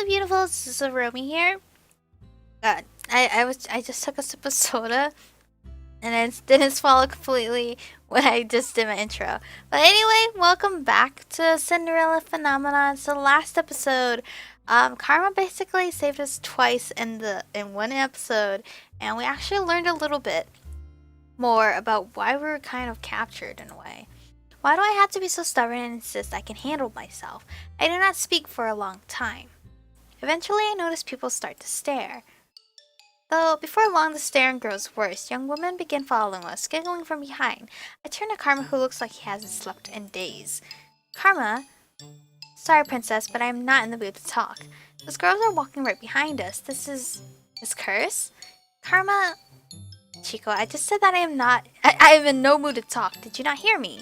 beautiful. This is Aromie here. God, I just took a sip of soda and it didn't swallow completely when I just did my intro. But anyway, welcome back to Cinderella Phenomenon. So last episode, Karma basically saved us twice in one episode, and we actually learned a little bit more about why we were kind of captured in a way. Why do I have to be so stubborn and insist I can handle myself? I did not speak for a long time. Eventually, I noticed people start to stare. Though, before long, the staring grows worse. Young women begin following us, giggling from behind. I turn to Karma, who looks like he hasn't slept in days. Karma, sorry, princess, but I am not in the mood to talk. Those girls are walking right behind us. This is curse? Karma, Chico, I just said that I am not. I am in no mood to talk. Did you not hear me?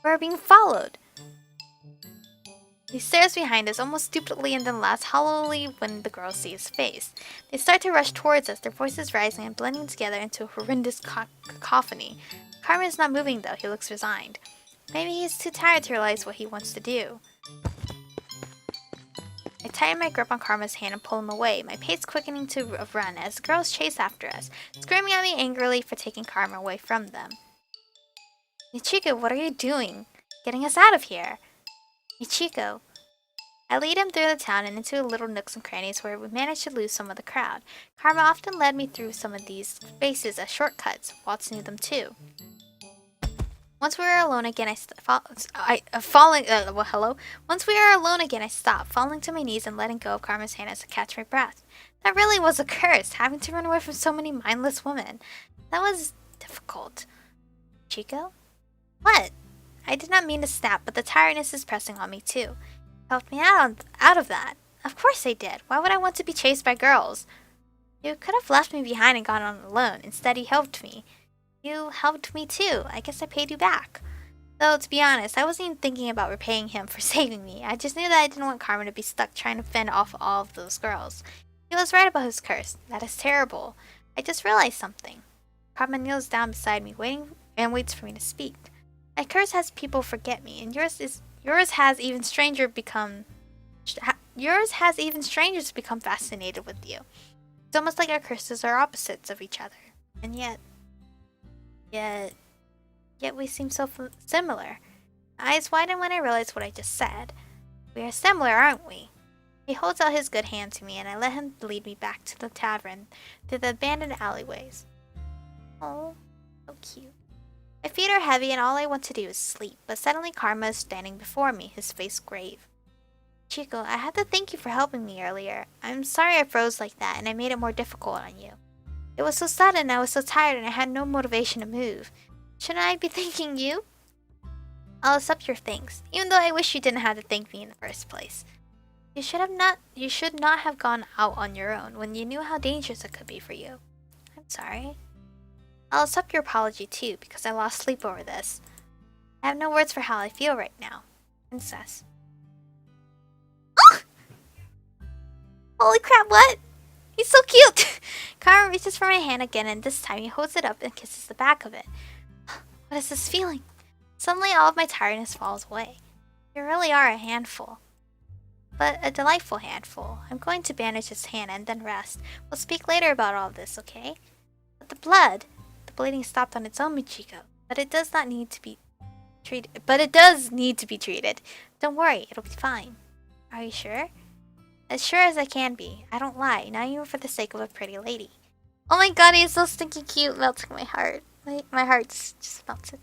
We're being followed. He stares behind us almost stupidly and then laughs hollowly when the girls see his face. They start to rush towards us, their voices rising and blending together into a horrendous cacophony. Karma is not moving though, he looks resigned. Maybe he is too tired to realize what he wants to do. I tighten my grip on Karma's hand and pull him away, my pace quickening to a run as the girls chase after us, screaming at me angrily for taking Karma away from them. Michiko, what are you doing? Getting us out of here! Michiko. I lead him through the town and into little nooks and crannies where we managed to lose some of the crowd. Karma often led me through some of these spaces as shortcuts. Waltz knew them too. Once we were alone again, Once we were alone again, I stopped, falling to my knees and letting go of Karma's hand as I catch my breath. That really was a curse, having to run away from so many mindless women. That was difficult. Chico? What? I did not mean to snap, but the tiredness is pressing on me too. Helped me out of that. Of course I did. Why would I want to be chased by girls? You could have left me behind and gone on alone. Instead, you helped me. You helped me too. I guess I paid you back. Though, to be honest, I wasn't even thinking about repaying him for saving me. I just knew that I didn't want Carmen to be stuck trying to fend off all of those girls. He was right about his curse. That is terrible. I just realized something. Carmen kneels down beside me, waits for me to speak. My curse has people forget me, and yours has even strangers become fascinated with you. It's almost like our curses are opposites of each other, and yet we seem so similar. My eyes widen when I realize what I just said. We are similar, aren't we? He holds out his good hand to me, and I let him lead me back to the tavern through the abandoned alleyways. Oh, so cute. My feet are heavy and all I want to do is sleep, but suddenly Karma is standing before me, his face grave. Chico, I have to thank you for helping me earlier. I'm sorry I froze like that and I made it more difficult on you. It was so sudden, I was so tired and I had no motivation to move. Shouldn't I be thanking you? I'll accept your thanks, even though I wish you didn't have to thank me in the first place. You should not have gone out on your own when you knew how dangerous it could be for you. I'm sorry. I'll accept your apology too, because I lost sleep over this. I have no words for how I feel right now. Princess. Holy crap, what? He's so cute! Karma reaches for my hand again, and this time he holds it up and kisses the back of it. What is this feeling? Suddenly all of my tiredness falls away. You really are a handful. But a delightful handful. I'm going to bandage his hand and then rest. We'll speak later about all this, okay? But the blood... bleeding stopped on its own, Michiko, but it does need to be treated. Don't worry, it'll be fine. Are you sure? As sure as I can be. I don't lie, not even for the sake of a pretty lady. Oh my god, he's so stinky cute, melting my heart. My heart just melted.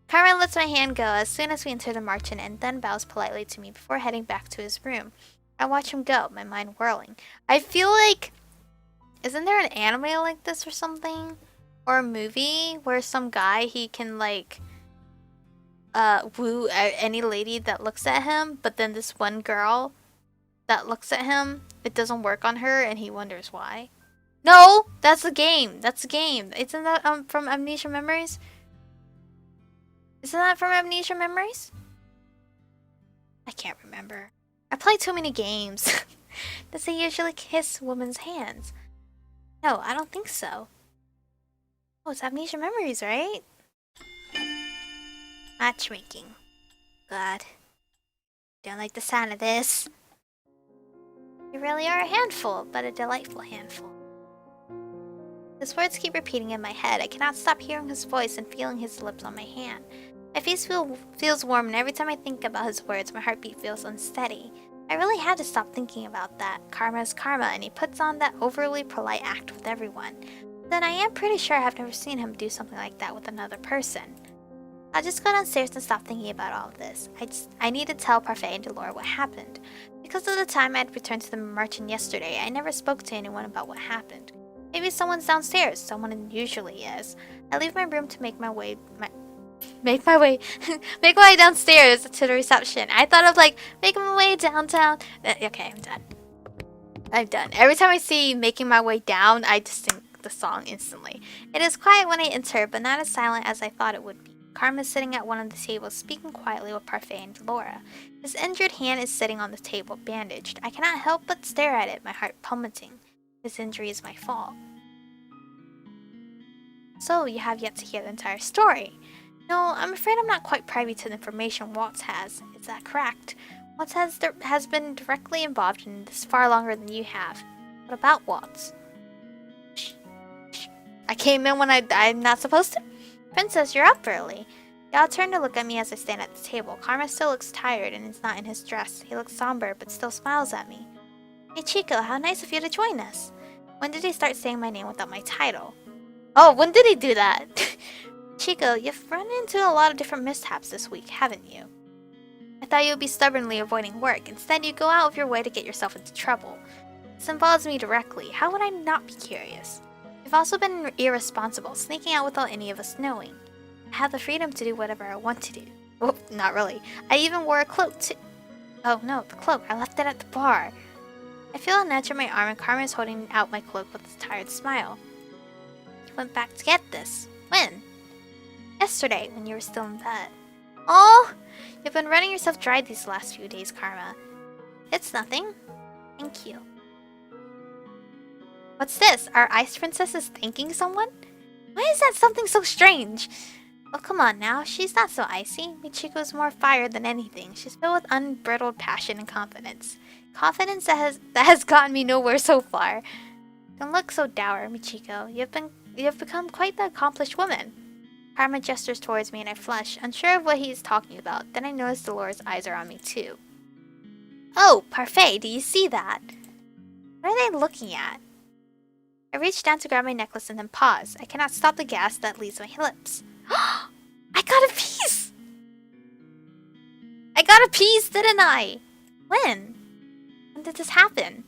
Carmen lets my hand go as soon as we enter the march-in and then bows politely to me before heading back to his room. I watch him go, my mind whirling. I feel like... Isn't there an anime like this or something? Or a movie where some guy, he can like woo any lady that looks at him, but then this one girl that looks at him, it doesn't work on her and he wonders why. No! That's the game! That's the game! Isn't that from Amnesia Memories? Isn't that from Amnesia Memories? I can't remember. I play too many games. Does he usually kiss women's hands? No, I don't think so. Oh, it's Amnesia Memories, right? Matchmaking. God. Don't like the sound of this. You really are a handful, but a delightful handful. His words keep repeating in my head. I cannot stop hearing his voice and feeling his lips on my hand. My face feels warm, and every time I think about his words, my heartbeat feels unsteady. I really had to stop thinking about that. Karma is karma, and he puts on that overly polite act with everyone. Then I am pretty sure I've never seen him do something like that with another person. I'll just go downstairs and stop thinking about all of this. I need to tell Parfait and Delore what happened. Because of the time I had returned to the merchant yesterday, I never spoke to anyone about what happened. Maybe someone's downstairs. Someone usually is. I leave my room to make my way make my way downstairs to the reception. I thought of like making my way downtown. Okay, I'm done. I'm done. Every time I see making my way down, I just sing the song instantly. It is quiet when I enter, but not as silent as I thought it would be. Karma is sitting at one of the tables, speaking quietly with Parfait and Delora. His injured hand is sitting on the table, bandaged. I cannot help but stare at it, my heart pulsating. His injury is my fault. So, you have yet to hear the entire story. No, I'm afraid I'm not quite privy to the information Waltz has. Is that correct? Waltz has been directly involved in this far longer than you have. What about Waltz? Shh. Shh. I came in when I'm not supposed to? Princess, you're up early. They all turn to look at me as I stand at the table. Karma still looks tired and is not in his dress. He looks somber but still smiles at me. Hey Chico, how nice of you to join us. When did he start saying my name without my title? Oh, when did he do that? Chico, you've run into a lot of different mishaps this week, haven't you? I thought you would be stubbornly avoiding work. Instead, you go out of your way to get yourself into trouble. This involves me directly. How would I not be curious? You've also been irresponsible, sneaking out without any of us knowing. I have the freedom to do whatever I want to do. Oh, not really. I even wore a cloak too. Oh no, the cloak. I left it at the bar. I feel a nudge on my arm and Karma is holding out my cloak with a tired smile. You went back to get this. When? Yesterday, when you were still in bed. Oh! You've been running yourself dry these last few days, Karma. It's nothing. Thank you. What's this? Our ice princess is thanking someone? Why is that something so strange? Oh, come on now. She's not so icy. Michiko's more fire than anything. She's filled with unbridled passion and confidence. Confidence that has gotten me nowhere so far. Don't look so dour, Michiko. You have become quite the accomplished woman. Karma gestures towards me and I flush, unsure of what he is talking about. Then I notice Delora's eyes are on me too. Oh, Parfait, do you see that? What are they looking at? I reach down to grab my necklace and then pause. I cannot stop the gas that leaves my lips. I got a piece! I got a piece, didn't I? When? When did this happen?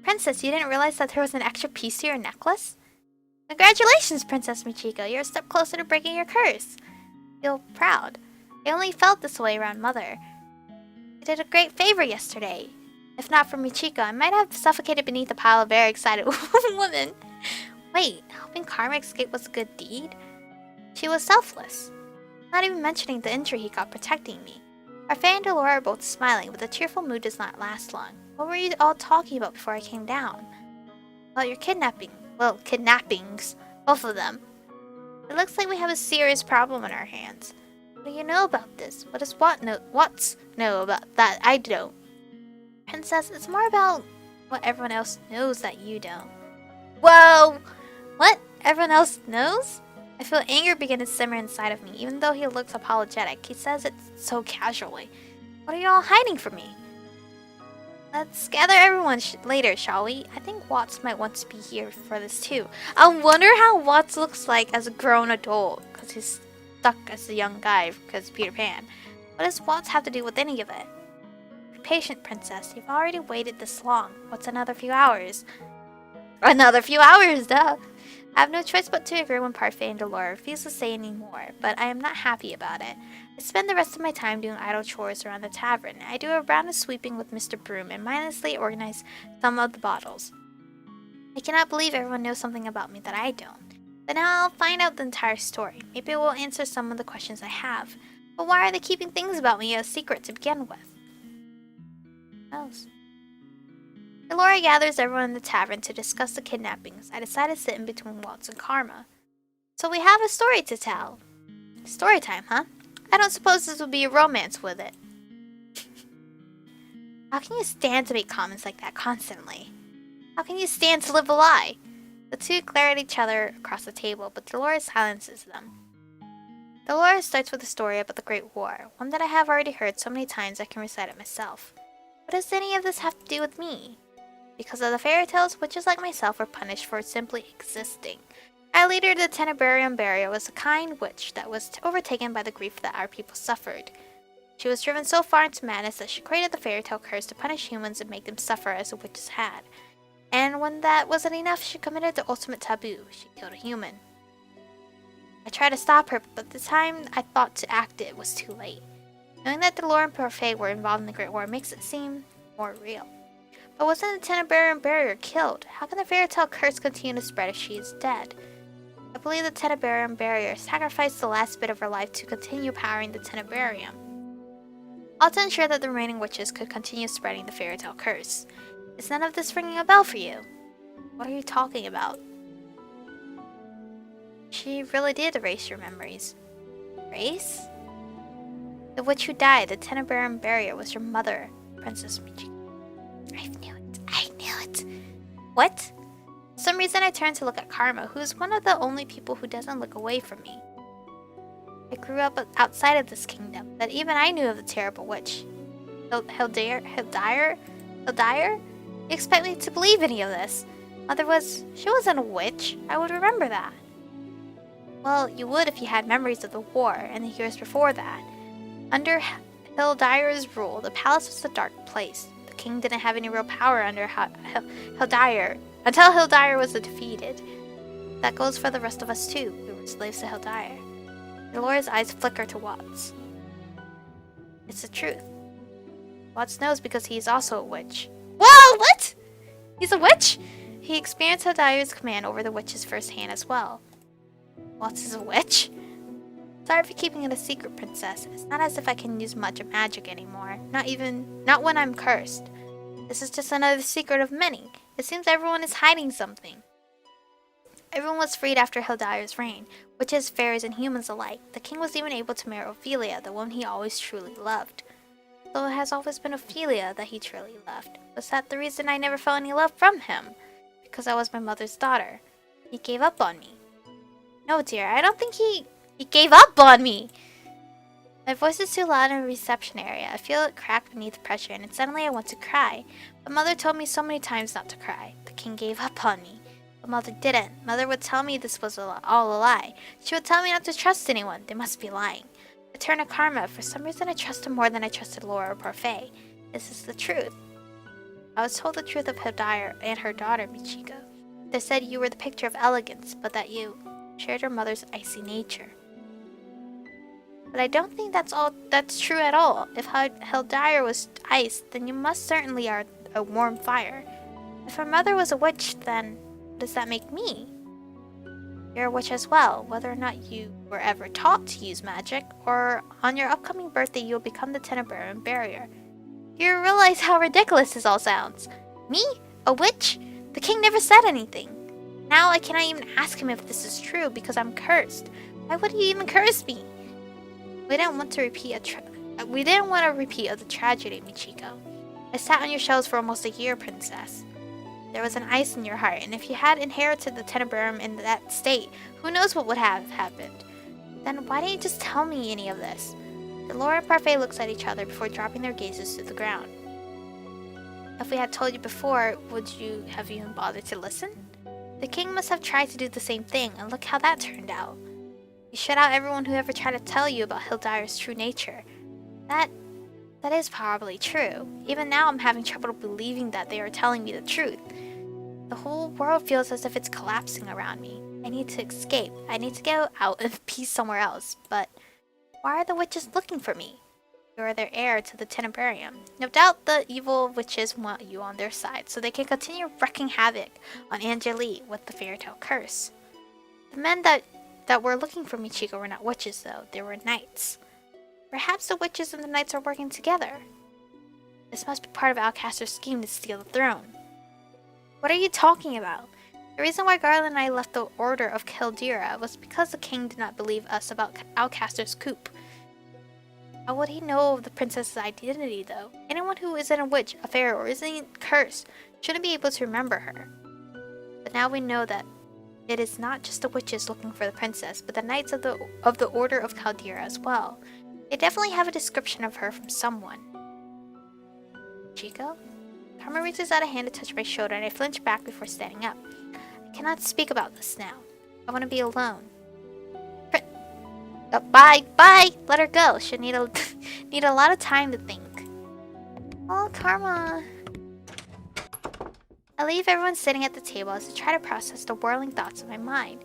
Princess, you didn't realize that there was an extra piece to your necklace? Congratulations, Princess Michiko. You're a step closer to breaking your curse. I feel proud. I only felt this way around Mother. You did a great favor yesterday. If not for Michiko, I might have suffocated beneath a pile of very excited women. Wait, helping Karma escape was a good deed? She was selfless. Not even mentioning the injury he got protecting me. Parfait and Delora are both smiling, but the cheerful mood does not last long. What were you all talking about before I came down? About your kidnapping. Well, kidnappings. Both of them. It looks like we have a serious problem on our hands. What do you know about this? What does Watts know about that I don't? Princess, it's more about what everyone else knows that you don't. Whoa! What? Everyone else knows? I feel anger begin to simmer inside of me, even though he looks apologetic. He says it so casually. What are you all hiding from me? Let's gather everyone later, shall we? I think Watts might want to be here for this too. I wonder how Watts looks like as a grown adult, because he's stuck as a young guy because Peter Pan. What does Watts have to do with any of it? Be patient, Princess. You've already waited this long. What's another few hours? Another few hours, duh! I have no choice but to agree when Parfait and Delora refuse to say any more, but I am not happy about it. I spend the rest of my time doing idle chores around the tavern. I do a round of sweeping with Mr. Broom and mindlessly organize some of the bottles. I cannot believe everyone knows something about me that I don't. But now I'll find out the entire story. Maybe it will answer some of the questions I have. But why are they keeping things about me a secret to begin with? Who knows? Delora gathers everyone in the tavern to discuss the kidnappings. I decide to sit in between Waltz and Karma. So we have a story to tell. Story time, huh? I don't suppose this will be a romance with it. How can you stand to make comments like that constantly? How can you stand to live a lie? The two glare at each other across the table, but Dolores silences them. Dolores starts with a story about the Great War, one that I have already heard so many times I can recite it myself. What does any of this have to do with me? Because of the fairy tales, witches like myself were punished for simply existing. Our leader, the Tenebrarum Barrier, was a kind witch that was overtaken by the grief that our people suffered. She was driven so far into madness that she created the fairy tale curse to punish humans and make them suffer as the witches had. And when that wasn't enough, she committed the ultimate taboo. She killed a human. I tried to stop her, but the time I thought to act it was too late. Knowing that Delore and Parfait were involved in the Great War makes it seem more real. But wasn't the Tenebrarum Barrier killed? How can the fairy tale curse continue to spread if she is dead? I believe the Tenebrarum Barrier sacrificed the last bit of her life to continue powering the Tenebrarium, all to ensure that the remaining witches could continue spreading the fairy tale curse. Is none of this ringing a bell for you? What are you talking about? She really did erase your memories. Erase? The witch who died, the Tenebrarum Barrier, was your mother, Princess Michi. I knew it. I knew it. What? For some reason I turned to look at Karma, who is one of the only people who doesn't look away from me. I grew up outside of this kingdom, but even I knew of the terrible witch. Hildire? You expect me to believe any of this? She wasn't a witch. I would remember that. Well, you would if you had memories of the war and the years before that. Under Hildire's rule, the palace was a dark place. The king didn't have any real power under Hildire until Hildire was defeated. That goes for the rest of us too. We were slaves to Hildire. Dolore's eyes flicker to Watts. It's the truth. Watts knows because he is also a witch. Whoa, what? He's a witch? He experienced Hildire's command over the witches firsthand as well. Watts is a witch? Sorry for keeping it a secret, Princess. It's not as if I can use much magic anymore. Not when I'm cursed. This is just another secret of many. It seems everyone is hiding something. Everyone was freed after Hildire's reign, witches, fairies, and humans alike. The king was even able to marry Ophelia, the woman he always truly loved. Though it has always been Ophelia that he truly loved. Was that the reason I never felt any love from him? Because I was my mother's daughter. He gave up on me. No, dear, I don't think he gave up on me! My voice is too loud in the reception area. I feel it crack beneath pressure, and suddenly I want to cry. But Mother told me so many times not to cry. The king gave up on me. But Mother didn't. Mother would tell me this was all a lie. She would tell me not to trust anyone. They must be lying. I turned to Karma. For some reason, I trust him more than I trusted Laura or Parfait. This is the truth. I was told the truth of Hildire and her daughter, Michiko. They said you were the picture of elegance, but that you shared your mother's icy nature. But I don't think that's true at all. If Hildire was ice, then you must certainly are a warm fire. If her mother was a witch, then what does that make me? You're a witch as well, whether or not you were ever taught to use magic, or on your upcoming birthday you'll become the Tenebrarum Barrier. You realize how ridiculous this all sounds. Me? A witch? The king never said anything. Now I cannot even ask him if this is true because I'm cursed. Why would he even curse me? We didn't want a repeat of the tragedy, Michiko. I sat on your shelves for almost a year, Princess. There was an ice in your heart, and if you had inherited the Tenebrarum in that state, who knows what would have happened? Then why didn't you just tell me any of this? Delore and Parfait looks at each other before dropping their gazes to the ground. If we had told you before, would you have even bothered to listen? The king must have tried to do the same thing, and look how that turned out. You shut out everyone who ever tried to tell you about Hildire's true nature. That is probably true. Even now I'm having trouble believing that they are telling me the truth. The whole world feels as if it's collapsing around me. I need to escape. I need to go out and be somewhere else. But why are the witches looking for me? You are their heir to the Tenebrarium. No doubt the evil witches want you on their side, so they can continue wreaking havoc on Angelique with the fairy tale curse. The men that were looking for Michiko were not witches, though. They were knights. Perhaps the witches and the knights are working together. This must be part of Alcaster's scheme to steal the throne. What are you talking about? The reason why Garland and I left the Order of Kildira was because the king did not believe us about Alcaster's coup. How would he know of the princess's identity, though? Anyone who isn't a witch, a fairy, or isn't cursed shouldn't be able to remember her. But now we know that it is not just the witches looking for the princess, but the knights of the Order of Caldera as well. They definitely have a description of her from someone. Chico? Karma reaches out a hand to touch my shoulder, and I flinch back before standing up. I cannot speak about this now. I want to be alone. Bye! Let her go. She'll need a lot of time to think. Oh, Karma. I leave everyone sitting at the table as I try to process the whirling thoughts in my mind.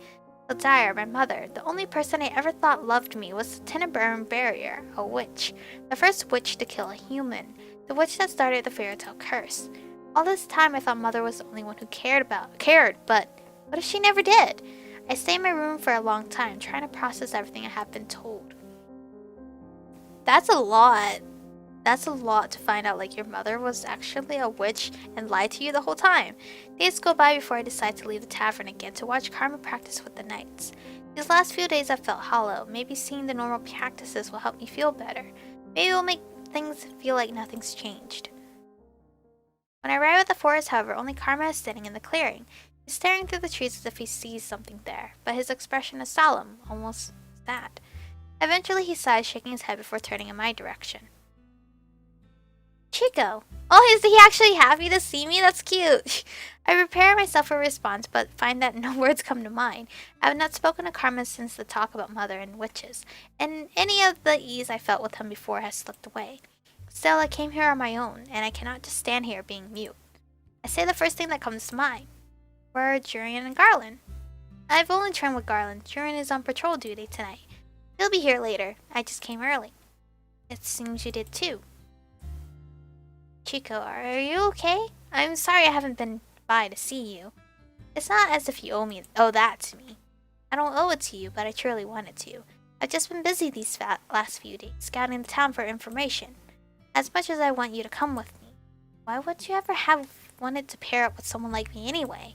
Caldera, my mother, the only person I ever thought loved me, was the Tenebrarum Barrier, a witch. The first witch to kill a human. The witch that started the fairy tale curse. All this time I thought Mother was the only one who cared, but what if she never did? I stay in my room for a long time, trying to process everything I have been told. That's a lot. That's a lot to find out, like, your mother was actually a witch and lied to you the whole time. Days go by before I decide to leave the tavern again to watch Karma practice with the knights. These last few days I felt hollow. Maybe seeing the normal practices will help me feel better. Maybe it will make things feel like nothing's changed. When I arrive at the forest, however, only Karma is sitting in the clearing. He's staring through the trees as if he sees something there, but his expression is solemn, almost sad. Eventually he sighs, shaking his head before turning in my direction. Chico! Oh, is he actually happy to see me? That's cute! I prepare myself for a response, but find that no words come to mind. I have not spoken to Karma since the talk about Mother and witches, and any of the ease I felt with him before has slipped away. Still, I came here on my own, and I cannot just stand here being mute. I say the first thing that comes to mind. Where are Jurian and Garland? I've only trained with Garland. Jurian is on patrol duty tonight. He'll be here later. I just came early. It seems you did too. Chico, are you okay? I'm sorry I haven't been by to see you. It's not as if you owe that to me. I don't owe it to you, but I truly wanted to. I've just been busy these last few days, scouting the town for information. As much as I want you to come with me, why would you ever have wanted to pair up with someone like me anyway?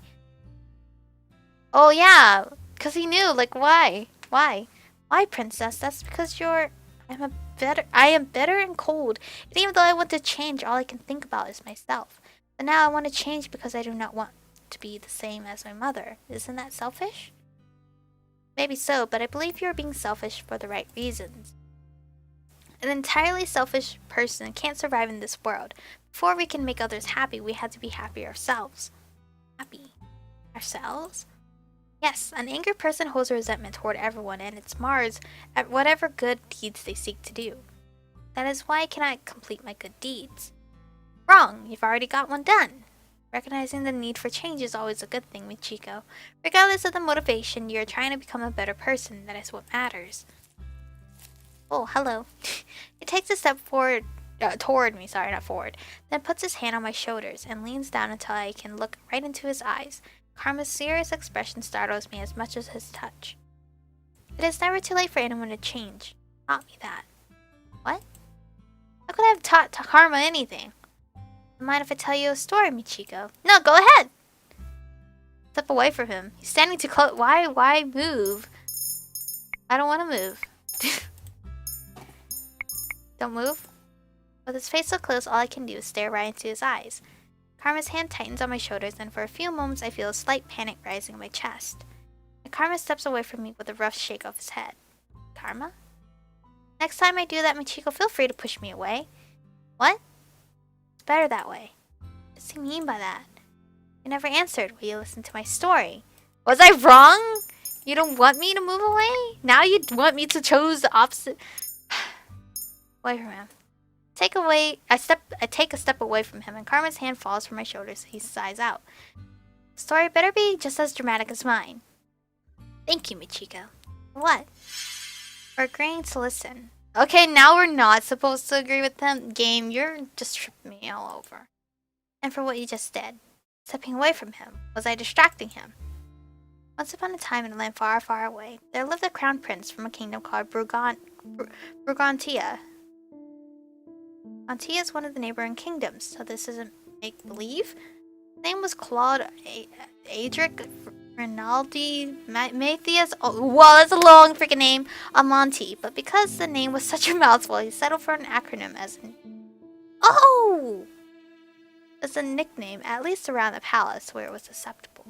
Oh yeah, because he knew, like, why? Why, princess? That's because I am bitter and cold, and even though I want to change, all I can think about is myself. But now I want to change because I do not want to be the same as my mother. Isn't that selfish? Maybe so, but I believe you are being selfish for the right reasons. An entirely selfish person can't survive in this world. Before we can make others happy, we have to be happy ourselves. Happy? Ourselves? Yes, an angry person holds a resentment toward everyone, and it mars at whatever good deeds they seek to do. That is why I cannot complete my good deeds. Wrong! You've already got one done. Recognizing the need for change is always a good thing, Michiko. Regardless of the motivation, you're trying to become a better person. That is what matters. Oh, hello. He takes a step forward, toward me, sorry, not forward, then puts his hand on my shoulders and leans down until I can look right into his eyes. Karma's serious expression startles me as much as his touch. It is never too late for anyone to change. Taught me that. What? How could I have taught Karma anything? Mind if I tell you a story, Michiko? No, go ahead! Step away from him. He's standing too close. Why move? I don't want to move. Don't move? With his face so close, all I can do is stare right into his eyes. Karma's hand tightens on my shoulders, and for a few moments I feel a slight panic rising in my chest. And Karma steps away from me with a rough shake of his head. Karma? Next time I do that, Michiko, feel free to push me away. What? It's better that way. What does he mean by that? You never answered while you listened to my story. Was I wrong? You don't want me to move away? Now you want me to choose the opposite? Away from him. I take a step away from him, and Karma's hand falls from my shoulders. He sighs out. The story better be just as dramatic as mine. Thank you, Michiko. What? For agreeing to listen. Okay, now we're not supposed to agree with them. Game, you're just tripping me all over. And for what you just did. Stepping away from him. Was I distracting him? Once upon a time in a land far, far away, there lived a crown prince from a kingdom called Brugantia. Brugantia is one of the neighboring kingdoms, so this isn't make-believe. His name was Claude Adric Rinaldi Matthias. Oh, well, that's a long freaking name. Amonti. But because the name was such a mouthful, he settled for an acronym as an. Oh! As a nickname, at least around the palace where it was acceptable.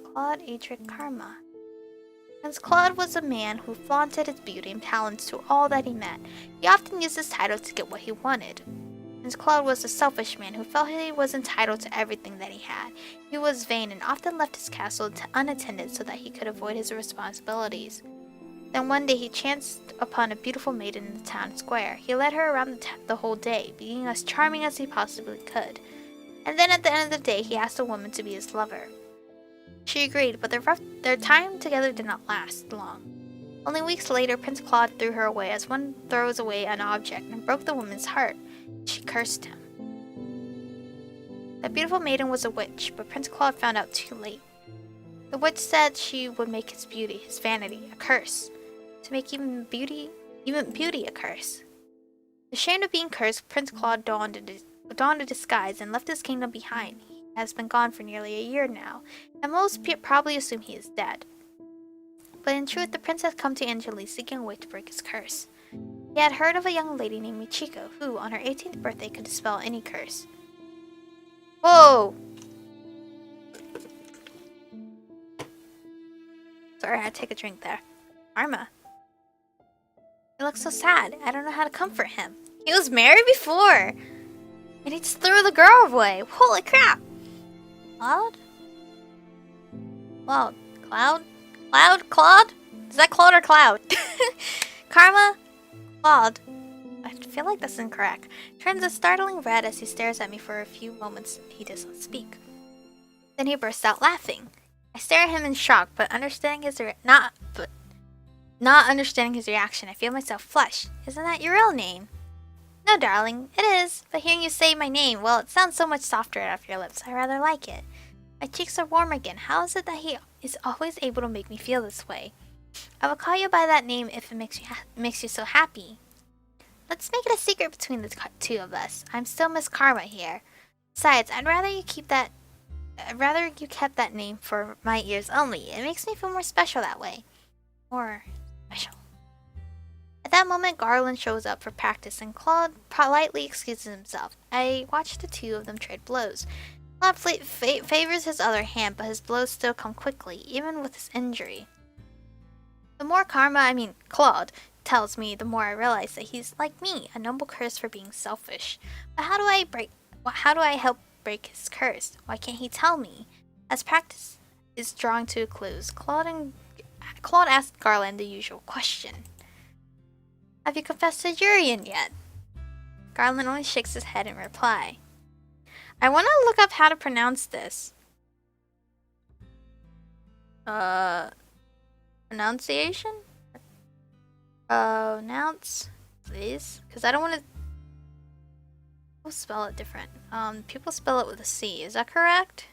Claude Adric Karma. Prince Claude was a man who flaunted his beauty and talents to all that he met. He often used his title to get what he wanted. Prince Claude was a selfish man who felt he was entitled to everything that he had. He was vain and often left his castle unattended so that he could avoid his responsibilities. Then one day he chanced upon a beautiful maiden in the town square. He led her around the whole day, being as charming as he possibly could. And then at the end of the day, he asked the woman to be his lover. She agreed, but their time together did not last long. Only weeks later, Prince Claude threw her away as one throws away an object and broke the woman's heart. She cursed him. The beautiful maiden was a witch, but Prince Claude found out too late. The witch said she would make his beauty, his vanity, a curse. To make even beauty a curse. Ashamed of being cursed, Prince Claude donned a disguise and left his kingdom behind. He has been gone for nearly a year now, and most probably assume he is dead. But in truth, the prince had come to Angeli seeking a way to break his curse. He had heard of a young lady named Michiko, who, on her 18th birthday, could dispel any curse. Whoa! Sorry, I had to take a drink there. Karma. He looks so sad. I don't know how to comfort him. He was married before! And he just threw the girl away. Holy crap! Claude? Claude? Is that Claude or Cloud? Karma? Claude. I feel like that's incorrect. Turns a startling red as he stares at me for a few moments. He does not speak. Then he bursts out laughing. I stare at him in shock, but not understanding his reaction, I feel myself flush. Isn't that your real name? No, darling, it is. But hearing you say my name, well, it sounds so much softer off your lips. I rather like it. My cheeks are warm again. How is it that he is always able to make me feel this way? I will call you by that name if it makes you so happy. Let's make it a secret between the two of us. I'm still Miss Karma here. Besides, I'd rather you kept that name for my ears only. It makes me feel more special that way. More special. At that moment, Garland shows up for practice, and Claude politely excuses himself. I watch the two of them trade blows. Claude favors his other hand, but his blows still come quickly, even with his injury. The more Claude, tells me, the more I realize that he's like me, a noble curse for being selfish. But how do I help break his curse? Why can't he tell me? As practice is drawing to a close, Claude asked Garland the usual question. Have you confessed to Jurian yet? Garland only shakes his head in reply. I want to look up how to pronounce this. Pronunciation? Pronounce, please. Because I don't want to... People spell it different. People spell it with a C. Is that correct?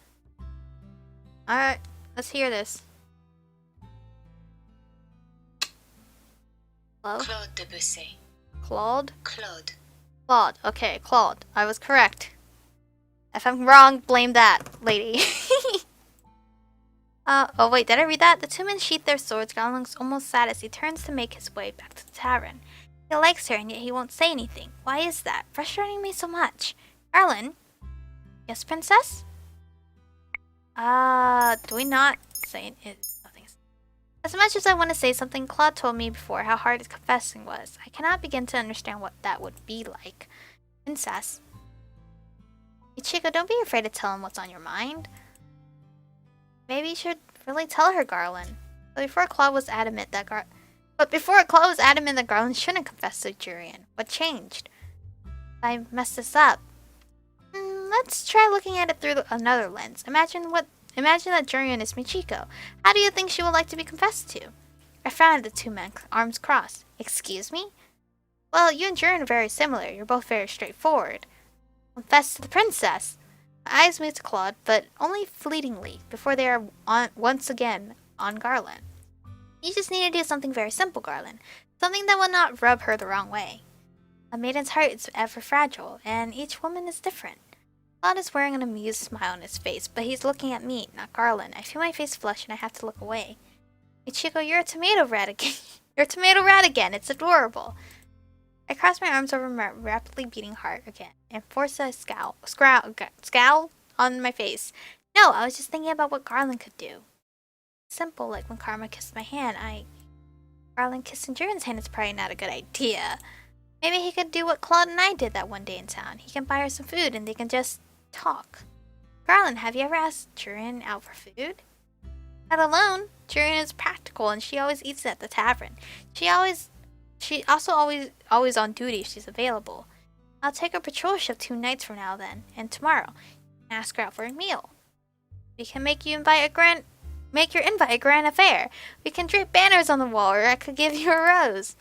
Alright, let's hear this. Hello? Claude Debussy. Claude? Claude. Claude. Okay, Claude. I was correct. If I'm wrong, blame that lady. Oh wait, did I read that? The two men sheath their swords. Garland looks almost sad as he turns to make his way back to the tavern. He likes her, and yet he won't say anything. Why is that? Frustrating me so much. Garland? Yes, princess? Do we not say it? Nothing. As much as I want to say something, Claude told me before how hard confessing was. I cannot begin to understand what that would be like. Princess. Ichigo, don't be afraid to tell him what's on your mind. Maybe you should really tell her, Garland. But before Claude was adamant that Garland shouldn't confess to Jurian, what changed? I messed this up. Let's try looking at it through another lens. Imagine that Jurian is Michiko. How do you think she would like to be confessed to? I frowned at the two men, arms crossed. Excuse me? Well, you and Jurian are very similar. You're both very straightforward. Confess to the princess. My eyes moved to Claude, but only fleetingly, before they are once again on Garland. You just need to do something very simple, Garland. Something that will not rub her the wrong way. A maiden's heart is ever fragile, and each woman is different. Claude is wearing an amused smile on his face, but he's looking at me, not Garland. I feel my face flush and I have to look away. Ichigo, you're a tomato rat again. You're a tomato rat again. It's adorable. I cross my arms over my rapidly beating heart again and force a scowl on my face. No, I was just thinking about what Garland could do. Simple, like when Karma kissed my hand. Garland kissing Jiren's hand is probably not a good idea. Maybe he could do what Claude and I did that one day in town. He can buy her some food and they can just talk. Garland, have you ever asked Jiren out for food? Not alone. Jiren is practical and she always eats at the tavern. She also always on duty if she's available. I'll take her patrol shift 2 nights from now then, and tomorrow. And ask her out for a meal. We can make your invite a grand affair. We can drape banners on the wall, or I could give you a rose.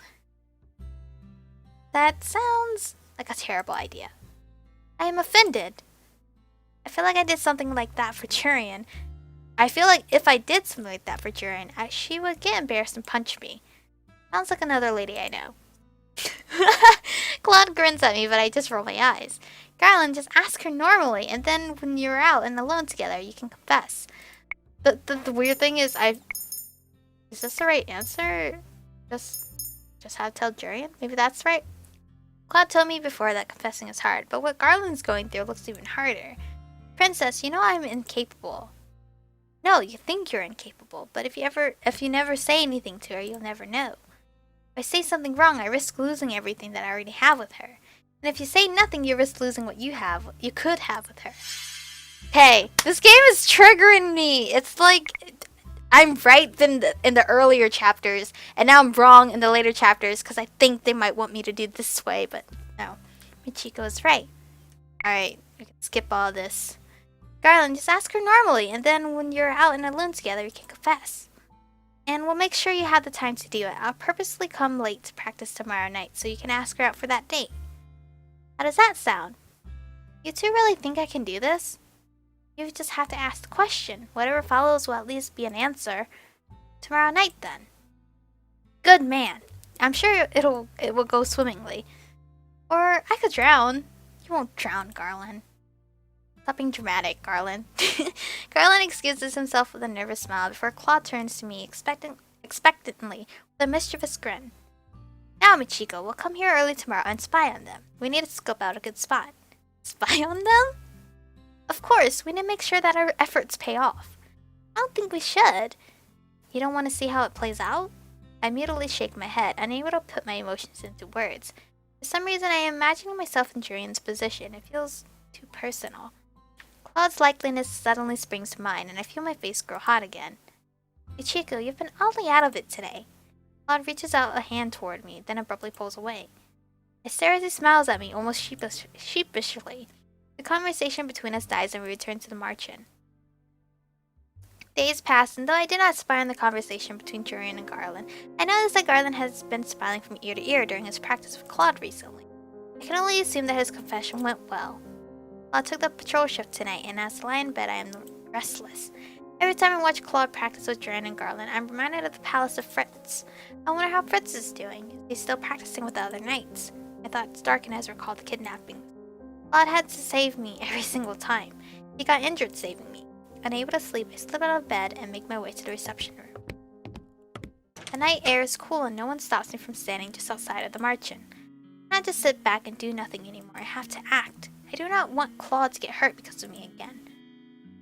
That sounds like a terrible idea. I am offended. I feel like I did something like that for Jiren. I feel like if I did something like that for Jiren, she would get embarrassed and punch me. Sounds like another lady I know. Claude grins at me, but I just roll my eyes. Garland, just ask her normally, and then when you're out and alone together, you can confess. The weird thing is, is this the right answer? Just have to tell Jiren? Maybe that's right? Claude told me before that confessing is hard, but what Garland's going through looks even harder. Princess, you know I'm incapable. No, you think you're incapable, but if you never say anything to her, you'll never know. If I say something wrong, I risk losing everything that I already have with her. And if you say nothing, you risk losing what you could have with her. Hey, this game is triggering me. It's like I'm right in the earlier chapters, and now I'm wrong in the later chapters because I think they might want me to do this way, but no. Michiko is right. Alright, we can skip all this. Garland, just ask her normally, and then when you're out and alone together, you can confess. And we'll make sure you have the time to do it. I'll purposely come late to practice tomorrow night so you can ask her out for that date. How does that sound? You two really think I can do this? You just have to ask the question. Whatever follows will at least be an answer. Tomorrow night, then. Good man. I'm sure it will go swimmingly. Or I could drown. You won't drown, Garland. Stop being dramatic, Garland. Garland excuses himself with a nervous smile before Claude turns to me expectantly with a mischievous grin. Now, Michiko, we'll come here early tomorrow and spy on them. We need to scope out a good spot. Spy on them? Of course, we need to make sure that our efforts pay off. I don't think we should. You don't want to see how it plays out? I mutely shake my head, unable to put my emotions into words. For some reason, I am imagining myself in Julian's position. It feels too personal. Claude's likeliness suddenly springs to mind, and I feel my face grow hot again. Ichiko, you've been oddly out of it today. Claude reaches out a hand toward me, then abruptly pulls away. I stare as he smiles at me, almost sheepishly. The conversation between us dies and we return to the march-in. Days pass, and though I did not spy on the conversation between Jurian and Garland, I noticed that Garland has been smiling from ear to ear during his practice with Claude recently. I can only assume that his confession went well. Claude took the patrol shift tonight, and as I lie in bed, I am restless. Every time I watch Claude practice with Jurian and Garland, I'm reminded of the palace of Fritz. I wonder how Fritz is doing. Is he still practicing with the other knights? My thoughts darken as I recall the kidnapping. Claude had to save me every single time. He got injured saving me. Unable to sleep, I slip out of bed and make my way to the reception room. The night air is cool and no one stops me from standing just outside of the march-in. I cannot just sit back and do nothing anymore. I have to act. I do not want Claude to get hurt because of me again.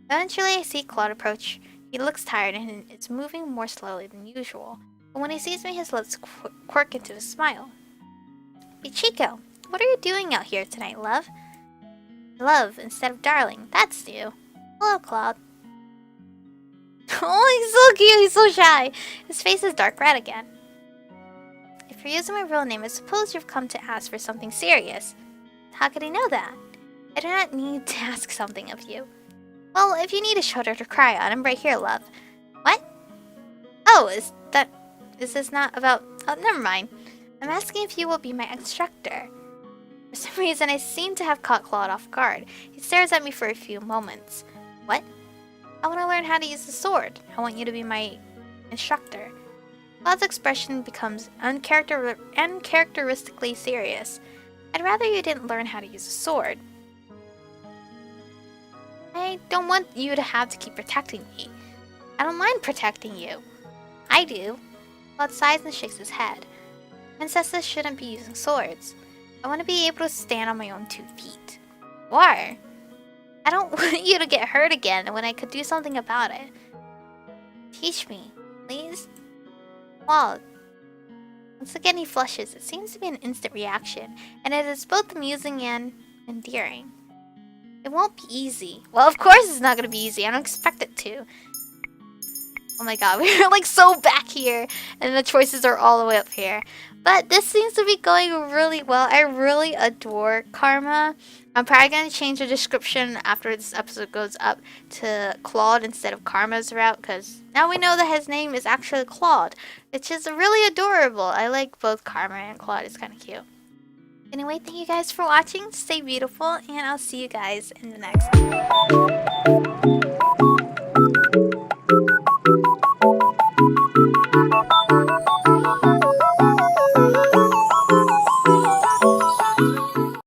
Eventually, I see Claude approach. He looks tired and is moving more slowly than usual. But when he sees me, his lips quirk into a smile. Michiko, what are you doing out here tonight, love? Love instead of darling. That's new. Hello, Claude. Oh, he's so cute. He's so shy. His face is dark red again. If you're using my real name, I suppose you've come to ask for something serious. How could he know that? I do not need to ask something of you. Well, if you need a shoulder to cry on, I'm right here, love. What? Oh, is this not about... Oh, never mind. I'm asking if you will be my instructor. For some reason, I seem to have caught Claude off guard. He stares at me for a few moments. What? I want to learn how to use the sword. I want you to be my instructor. Claude's expression becomes uncharacteristically serious. I'd rather you didn't learn how to use a sword. I don't want you to have to keep protecting me. I don't mind protecting you. I do. Claude sighs and shakes his head. Princesses shouldn't be using swords. I want to be able to stand on my own 2 feet. Why? I don't want you to get hurt again when I could do something about it. Teach me, please. Claude. Once again he flushes. It seems to be an instant reaction, and it is both amusing and endearing. It won't be easy. Well, of course it's not gonna be easy. I don't expect it to. Oh my god, we're like so back here, and the choices are all the way up here. But this seems to be going really well. I really adore Karma. I'm probably going to change the description after this episode goes up to Claude instead of Karma's route, because now we know that his name is actually Claude, which is really adorable. I like both Karma and Claude. It's kind of cute. Anyway, thank you guys for watching. Stay beautiful, and I'll see you guys in the next one.